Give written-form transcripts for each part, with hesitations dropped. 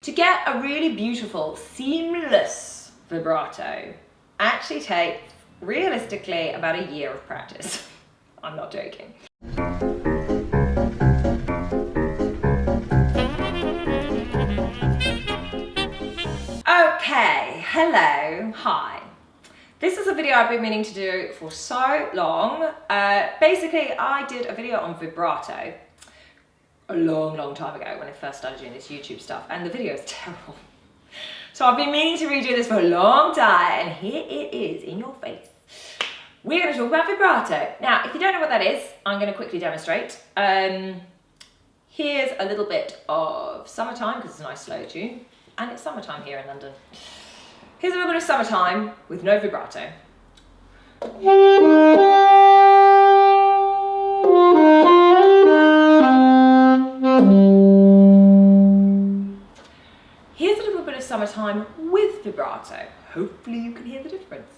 To get a really beautiful, seamless vibrato actually takes, realistically, about a year of practice. I'm not joking. Okay, hello, hi. This is a video I've been meaning to do for so long. Basically, I did a video on vibrato a long time ago when I first started doing this YouTube stuff, and the video is terrible. So I've been meaning to redo this for a long time, and here it is in your face. We're going to talk about vibrato. Now, if you don't know what that is, I'm going to quickly demonstrate. Here's a little bit of Summertime, because it's a nice slow tune, and it's summertime here in London. Here's a little bit of Summertime with no vibrato. Here's a little bit of Summertime with vibrato. Hopefully you can hear the difference.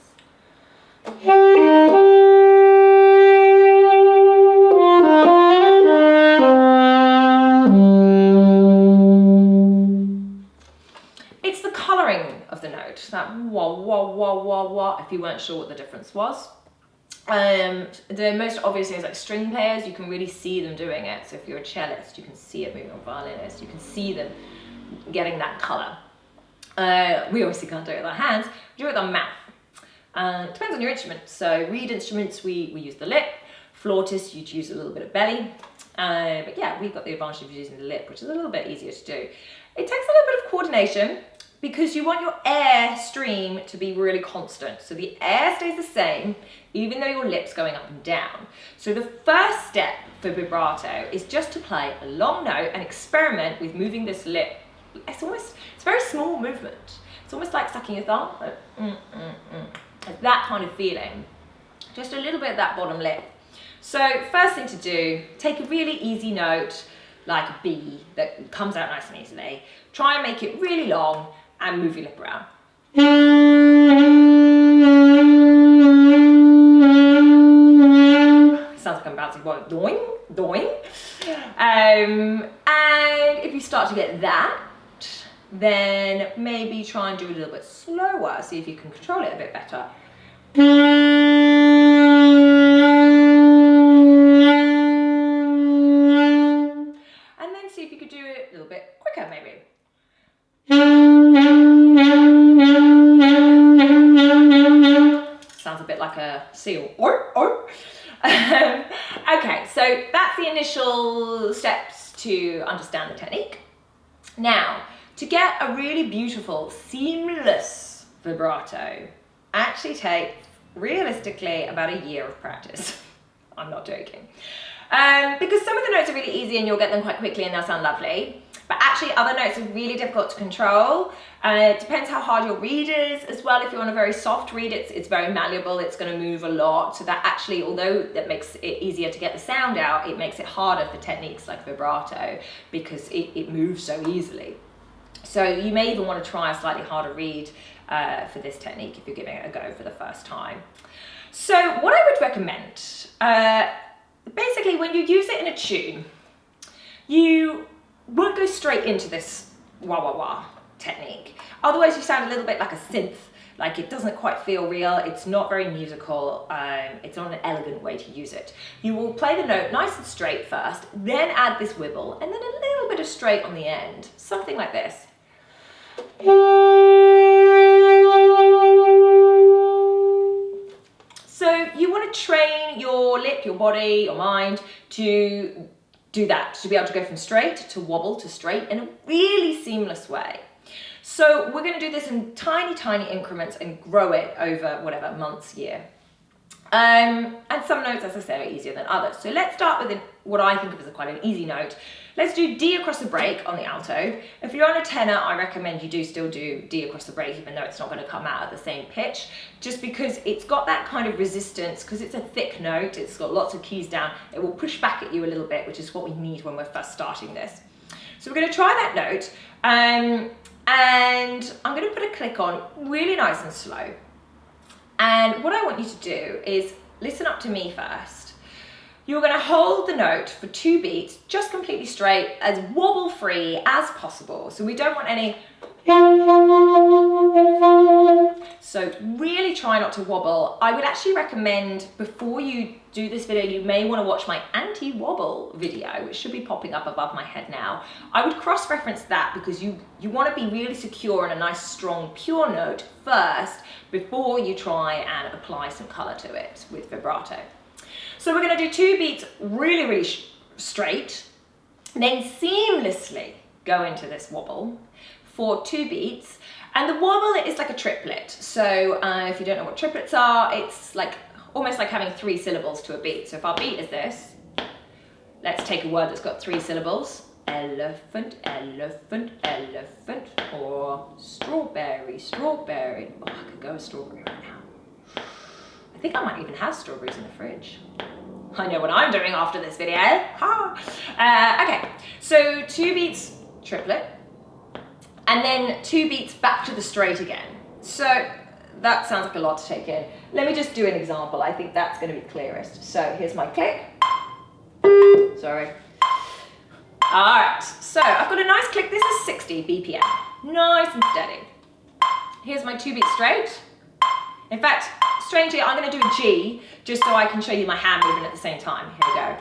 It's the colouring of the note, that wah, wah, wah, wah, wah, if you weren't sure what the difference was. The most obvious is like string players, you can really see them doing it. So if you're a cellist, you can see it moving, or violinist, you can see them getting that colour. We obviously can't do it with our hands, we do it with our mouth. It depends on your instrument. So reed instruments, we use the lip. Flautists, you'd use a little bit of belly. But yeah, we've got the advantage of using the lip, which is a little bit easier to do. It takes a little bit of coordination because you want your air stream to be really constant. So the air stays the same, even though your lip's going up and down. So the first step for vibrato is just to play a long note and experiment with moving this lip. It's a very small movement. It's almost like sucking your thumb. Like, It's that kind of feeling. Just a little bit of that bottom lip. So first thing to do, take a really easy note, like a B, that comes out nice and easily. Try and make it really long and move your lip around. Sounds like I'm bouncing, doing, doing. And if you start to get that, then maybe try and do a little bit slower, see if you can control it a bit better. And then see if you could do it a little bit quicker, maybe. Sounds a bit like a seal. Okay, so that's the initial steps to understand the technique. Now, to get a really beautiful, seamless vibrato actually takes, realistically, about a year of practice. I'm not joking. Because some of the notes are really easy and you'll get them quite quickly and they'll sound lovely. But actually other notes are really difficult to control. It depends how hard your reed is as well. If you're on a very soft reed, it's very malleable, it's going to move a lot. So that actually, although that makes it easier to get the sound out, it makes it harder for techniques like vibrato because it moves so easily. So you may even want to try a slightly harder reed for this technique if you're giving it a go for the first time. So what I would recommend, basically when you use it in a tune, you won't go straight into this wah wah wah technique. Otherwise you sound a little bit like a synth, like it doesn't quite feel real, it's not very musical, it's not an elegant way to use it. You will play the note nice and straight first, then add this wibble, and then a little bit of straight on the end, something like this. So you want to train your lip, your body, your mind to do that, to be able to go from straight to wobble to straight in a really seamless way. So we're going to do this in tiny increments and grow it over whatever, months, year. And some notes, as I said, are easier than others. So let's start with what I think of as quite an easy note. Let's do D across the break on the alto. If you're on a tenor, I recommend you do still do D across the break, even though it's not going to come out at the same pitch, just because it's got that kind of resistance, because it's a thick note, it's got lots of keys down, it will push back at you a little bit, which is what we need when we're first starting this. So we're going to try that note, and I'm going to put a click on really nice and slow. And what I want you to do is listen up to me first. You're going to hold the note for 2 beats, just completely straight, as wobble-free as possible. So we don't want any. So really try not to wobble. I would actually recommend, before you do this video, you may want to watch my anti-wobble video, which should be popping up above my head now. I would cross-reference that because you want to be really secure in a nice, strong, pure note first before you try and apply some color to it with vibrato. So we're going to do 2 beats really, really straight, then seamlessly go into this wobble for 2 beats. And the wobble is like a triplet. So if you don't know what triplets are, it's like almost like having 3 syllables to a beat. So if our beat is this, let's take a word that's got 3 syllables. Elephant, elephant, elephant, or strawberry, strawberry. Oh, I could go with strawberry right now. I think I might even have strawberries in the fridge. I know what I'm doing after this video. Okay, so 2 beats triplet, and then 2 beats back to the straight again. So that sounds like a lot to take in. Let me just do an example. I think that's going to be clearest. So here's my click. Sorry. All right, so I've got a nice click. This is 60 BPM, nice and steady. Here's my 2 beat straight. In fact, strangely, I'm going to do a G just so I can show you my hand movement at the same time. Here we go.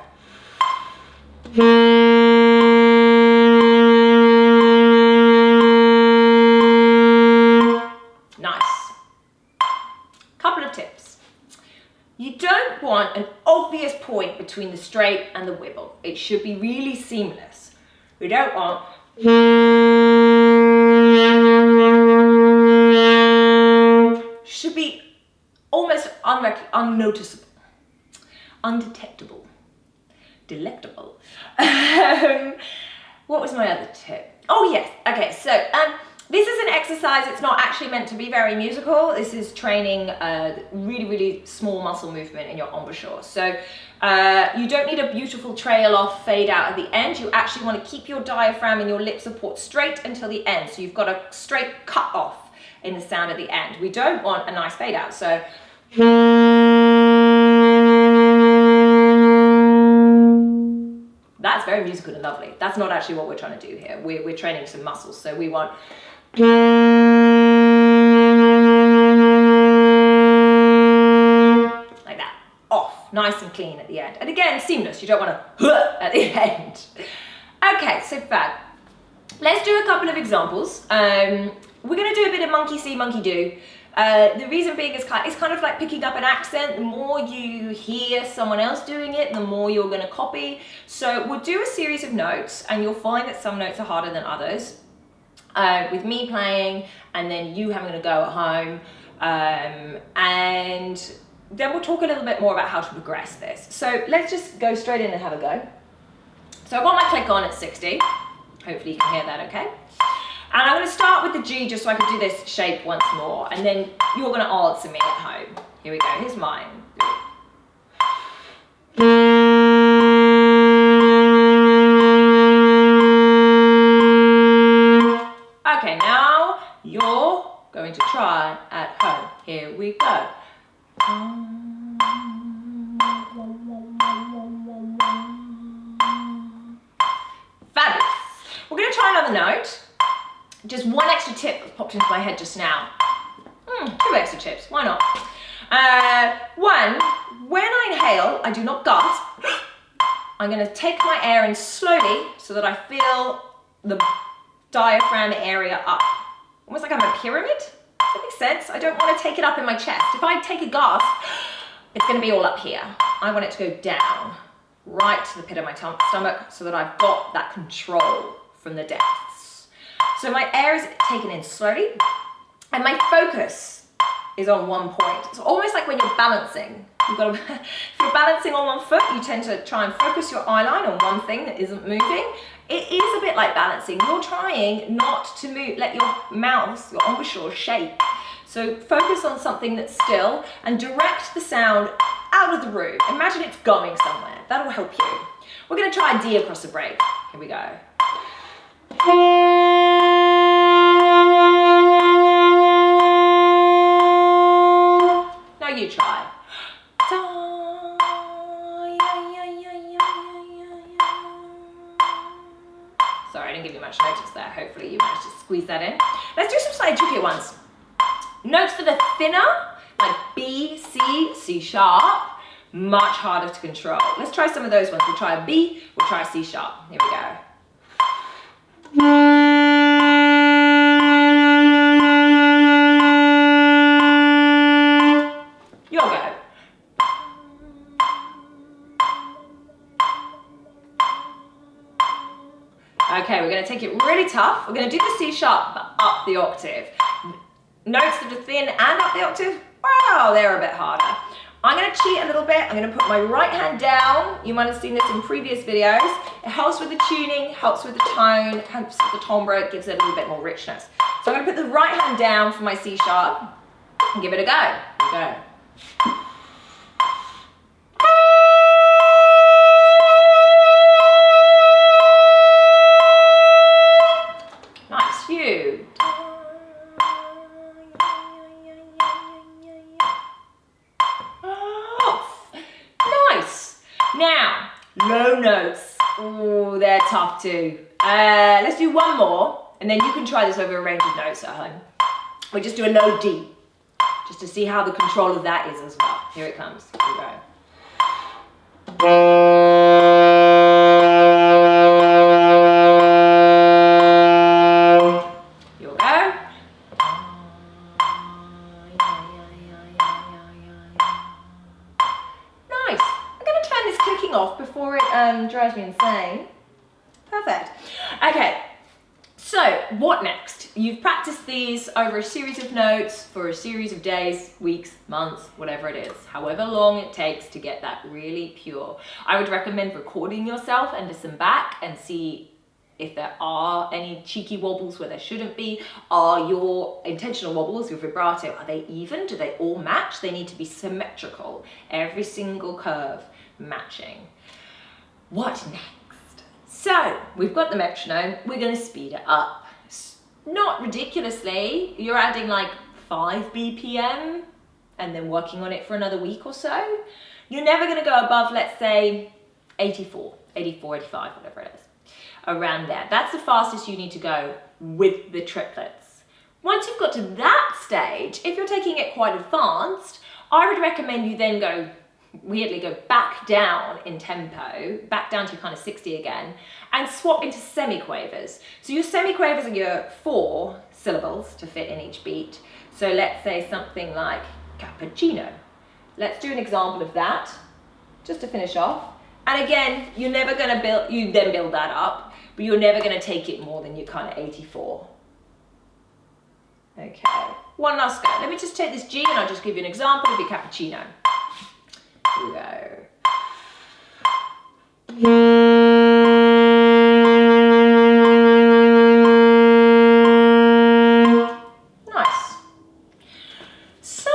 Nice. Couple of tips. You don't want an obvious point between the straight and the wibble. It should be really seamless. We don't want should be almost unnoticeable, undetectable, delectable. What was my other tip? Oh yes, okay, so this is an exercise. It's not actually meant to be very musical. This is training really, really small muscle movement in your embouchure. So you don't need a beautiful trail off, fade out at the end. You actually want to keep your diaphragm and your lip support straight until the end. So you've got a straight cut off in the sound at the end. We don't want a nice fade out. So that's very musical and lovely. That's not actually what we're trying to do here. We're training some muscles. So we want like that, off, nice and clean at the end. And again, seamless. You don't want to at the end. Okay, so fab. Let's do a couple of examples. We're going to do a bit of monkey see, monkey do. The reason being is it's kind of like picking up an accent. The more you hear someone else doing it, the more you're going to copy. So we'll do a series of notes, and you'll find that some notes are harder than others. With me playing, and then you having a go at home. And then we'll talk a little bit more about how to progress this. So let's just go straight in and have a go. So I've got my click on at 60. Hopefully you can hear that okay. And I'm going to start with the G just so I can do this shape once more, and then you're going to answer me at home. Here we go, here's mine. Okay, now you're going to try at home. Here we go. Fabulous. We're going to try another note. Just one extra tip that popped into my head just now. 2 extra tips, why not? One, when I inhale, I do not gasp. I'm going to take my air in slowly so that I feel the diaphragm area up. Almost like I'm a pyramid. Does that make sense? I don't want to take it up in my chest. If I take a gasp, it's going to be all up here. I want it to go down, right to the pit of my stomach so that I've got that control from the depths. So my air is taken in slowly, and my focus is on one point. It's almost like when you're balancing. If you're balancing on one foot, you tend to try and focus your eye line on one thing that isn't moving. It is a bit like balancing. You're trying not to move, let your mouth, your embouchure shake. So focus on something that's still and direct the sound out of the room. Imagine it's going somewhere. That'll help you. We're going to try a D across the break. Here we go. Now you try. that in. Let's do some slightly trickier ones. Notes that are thinner, like B, C, C sharp, much harder to control. Let's try some of those ones. We'll try a B, we'll try a C sharp. Here we go. Your go. Okay, we're going to take it really tough. We're going to do the C sharp, but up the octave. Notes that are thin and up the octave, wow, they're a bit harder. I'm going to cheat a little bit. I'm going to put my right hand down. You might have seen this in previous videos. It helps with the tuning, helps with the tone, helps with the timbre, gives it a little bit more richness. So I'm going to put the right hand down for my C sharp and give it a go. Here we go. Nice, you. Nice. Now, low notes. Oh, they're tough too. Let's do one more, and then you can try this over a range of notes at home. We'll just do a low D, just to see how the control of that is as well. Here it comes. Here we go. Off before it drives me insane. Perfect. Okay, so what next? You've practiced these over a series of notes for a series of days, weeks, months, whatever it is, however long it takes to get that really pure. I would recommend recording yourself and listen back and see if there are any cheeky wobbles where there shouldn't be. Are your intentional wobbles, your vibrato, are they even? Do they all match? They need to be symmetrical. Every single curve matching. What next? So we've got the metronome, we're going to speed it up. Not ridiculously, you're adding like 5 BPM and then working on it for another week or so. You're never going to go above, let's say, 84, 85, whatever it is. Around there. That's the fastest you need to go with the triplets. Once you've got to that stage, if you're taking it quite advanced, I would recommend you then go back down in tempo, back down to kind of 60 again, and swap into semiquavers. So your semiquavers are your 4 syllables to fit in each beat. So let's say something like cappuccino. Let's do an example of that, just to finish off. And again, you're never going to build that up, but you're never going to take it more than your kind of 84. Okay, one last go. Let me just take this G and I'll just give you an example of your cappuccino. Here we go. Nice. So,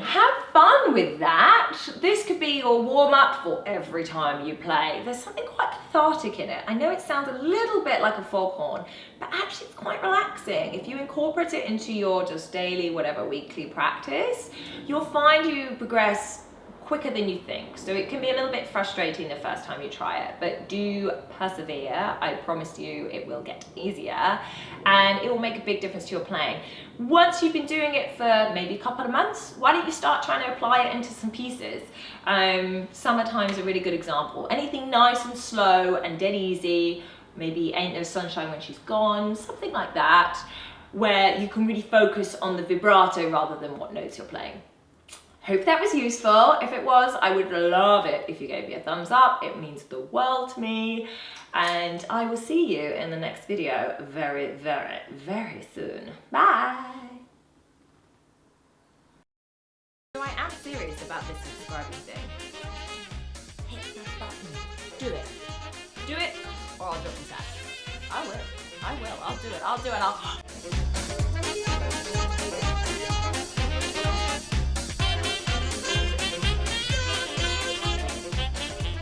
have fun with that. This could be your warm-up for every time you play. There's something quite cathartic in it. I know it sounds a little bit like a foghorn, but actually it's quite relaxing. If you incorporate it into your just daily, whatever, weekly practice, you'll find you progress quicker than you think. So it can be a little bit frustrating the first time you try it, but do persevere. I promise you it will get easier and it will make a big difference to your playing. Once you've been doing it for maybe a couple of months, why don't you start trying to apply it into some pieces? Summertime's a really good example. Anything nice and slow and dead easy, maybe Ain't No Sunshine When She's Gone, something like that, where you can really focus on the vibrato rather than what notes you're playing. Hope that was useful. If it was, I would love it if you gave me a thumbs up. It means the world to me. And I will see you in the next video very, very, very soon. Bye. So I am serious about this subscribing thing. Hit that button. Do it. Do it or I'll drop the tag. I will. I'll do it.